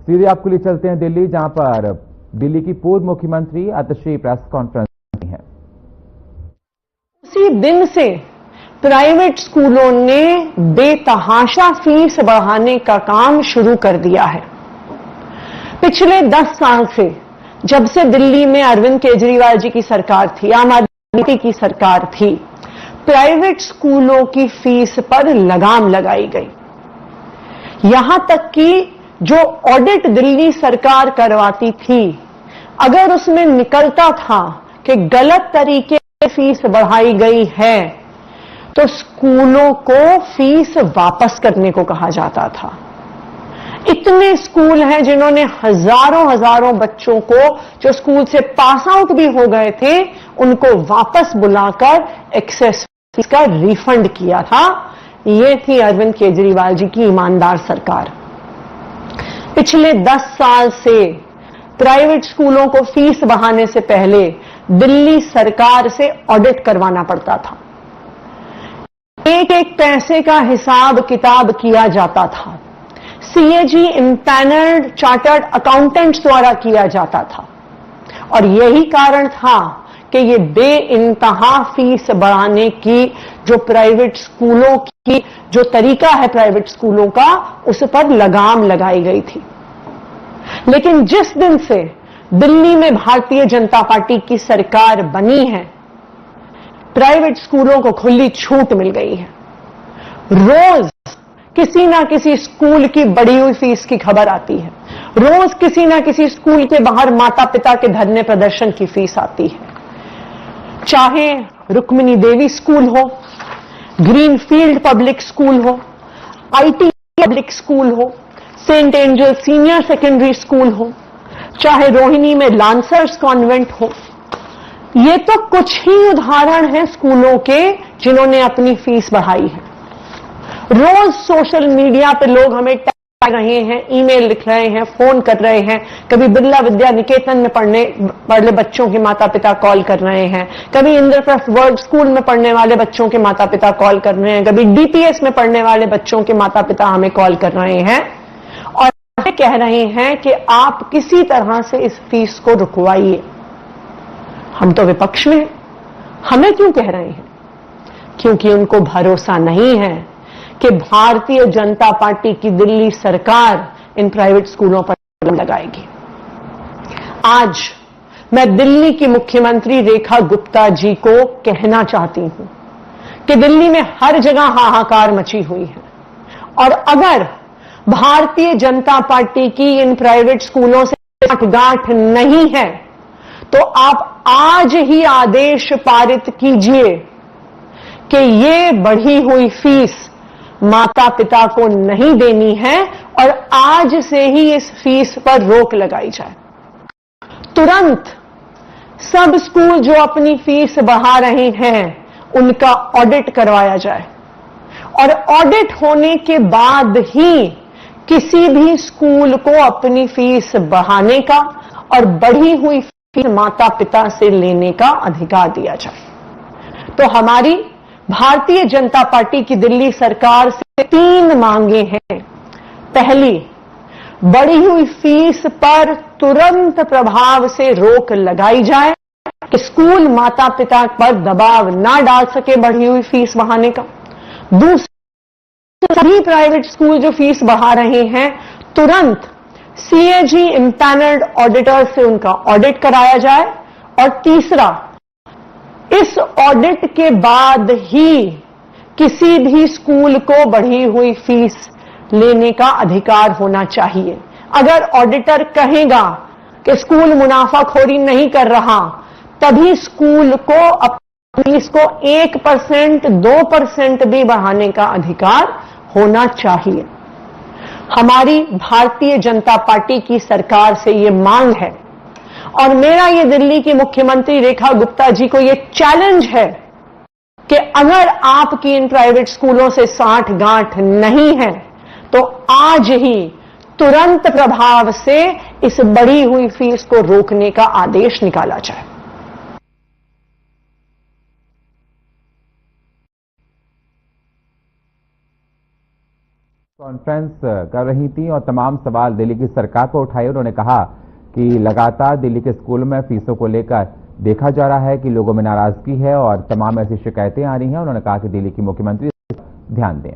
सीधे आपके लिए चलते हैं दिल्ली, जहां पर दिल्ली की पूर्व मुख्यमंत्री आतिशी प्रेस कॉन्फ्रेंस है। उसी दिन से प्राइवेट स्कूलों ने बेतहाशा फीस बढ़ाने का काम शुरू कर दिया है। पिछले 10 साल से, जब से दिल्ली में अरविंद केजरीवाल जी की सरकार थी, आम आदमी पार्टी की सरकार थी, प्राइवेट स्कूलों की फीस पर लगाम लगाई गई। यहां तक कि जो ऑडिट दिल्ली सरकार करवाती थी, अगर उसमें निकलता था कि गलत तरीके से फीस बढ़ाई गई है, तो स्कूलों को फीस वापस करने को कहा जाता था। इतने स्कूल हैं जिन्होंने हजारों बच्चों को, जो स्कूल से पास आउट भी हो गए थे, उनको वापस बुलाकर एक्सेस फीस का रिफंड किया था। ये थी अरविंद केजरीवाल जी की ईमानदार सरकार। पिछले 10 साल से प्राइवेट स्कूलों को फीस बढ़ाने से पहले दिल्ली सरकार से ऑडिट करवाना पड़ता था। एक एक पैसे का हिसाब किताब किया जाता था। सीएजी इम्पैनल्ड चार्टर्ड अकाउंटेंट्स द्वारा किया जाता था। और यही कारण था कि ये बेइंतहा फीस बढ़ाने की जो प्राइवेट स्कूलों की जो तरीका है प्राइवेट स्कूलों का, उस पर लगाम लगाई गई थी। लेकिन जिस दिन से दिल्ली में भारतीय जनता पार्टी की सरकार बनी है, प्राइवेट स्कूलों को खुली छूट मिल गई है। रोज किसी ना किसी स्कूल की बढ़ी हुई फीस की खबर आती है। रोज किसी ना किसी स्कूल के बाहर माता पिता के धरने प्रदर्शन की फीस आती है। चाहे रुक्मिणी देवी स्कूल हो, ग्रीनफील्ड पब्लिक स्कूल हो, आईटी पब्लिक स्कूल हो, saint angel senior secondary school हो, चाहे रोहिणी में लांसर्स कॉन्वेंट हो, ये तो कुछ ही उदाहरण हैं स्कूलों के जिन्होंने अपनी फीस बढ़ाई है। रोज सोशल मीडिया पे लोग हमें टैग कर रहे हैं, ईमेल लिख रहे हैं, फोन कर रहे हैं। कभी बिरला विद्या निकेतन में पढ़ने बच्चों के माता पिता कॉल कर रहे हैं, कभी इंद्रप्रस्थ वर्ल्ड स्कूल में पढ़ने वाले बच्चों के माता पिता कॉल कर रहे हैं, कभी डीपीएस में पढ़ने वाले बच्चों के माता पिता हमें कॉल कर रहे हैं और कह रहे हैं कि आप किसी तरह से इस फीस को रुकवाइए। हम तो विपक्ष में हैं, हमें क्यों कह रहे हैं? क्योंकि उनको भरोसा नहीं है कि भारतीय जनता पार्टी की दिल्ली सरकार इन प्राइवेट स्कूलों पर लगाम लगाएगी। आज मैं दिल्ली की मुख्यमंत्री रेखा गुप्ता जी को कहना चाहती हूं कि दिल्ली में हर जगह हाहाकार मची हुई है, और अगर भारतीय जनता पार्टी की इन प्राइवेट स्कूलों से गांठ नहीं है, तो आप आज ही आदेश पारित कीजिए कि ये बढ़ी हुई फीस माता पिता को नहीं देनी है, और आज से ही इस फीस पर रोक लगाई जाए। तुरंत सब स्कूल जो अपनी फीस बढ़ा रहे हैं उनका ऑडिट करवाया जाए, और ऑडिट होने के बाद ही किसी भी स्कूल को अपनी फीस बढ़ाने का और बढ़ी हुई फीस माता पिता से लेने का अधिकार दिया जाए। तो हमारी भारतीय जनता पार्टी की दिल्ली सरकार से 3 मांगे हैं। पहली, बढ़ी हुई फीस पर तुरंत प्रभाव से रोक लगाई जाए कि स्कूल माता पिता पर दबाव ना डाल सके बढ़ी हुई फीस बढ़ाने का। दूसरा, सभी प्राइवेट स्कूल जो फीस बढ़ा रहे हैं, तुरंत सीएजी इम्पैनल्ड ऑडिटर से उनका ऑडिट कराया जाए। और तीसरा, इस ऑडिट के बाद ही किसी भी स्कूल को बढ़ी हुई फीस लेने का अधिकार होना चाहिए। अगर ऑडिटर कहेगा कि स्कूल मुनाफाखोरी नहीं कर रहा, तभी स्कूल को अपनी फीस को 1%, 2% भी बढ़ाने का अधिकार होना चाहिए। हमारी भारतीय जनता पार्टी की सरकार से ये मांग है, और मेरा ये दिल्ली की मुख्यमंत्री रेखा गुप्ता जी को ये चैलेंज है कि अगर आपकी इन प्राइवेट स्कूलों से साठ गांठ नहीं है, तो आज ही तुरंत प्रभाव से इस बढ़ी हुई फीस को रोकने का आदेश निकाला जाए। कॉन्फ्रेंस कर रही थी और तमाम सवाल दिल्ली की सरकार पर उठाए। उन्होंने कहा कि लगातार दिल्ली के स्कूलों में फीसों को लेकर देखा जा रहा है कि लोगों में नाराजगी है और तमाम ऐसी शिकायतें आ रही हैं। उन्होंने कहा कि दिल्ली की मुख्यमंत्री ध्यान दें।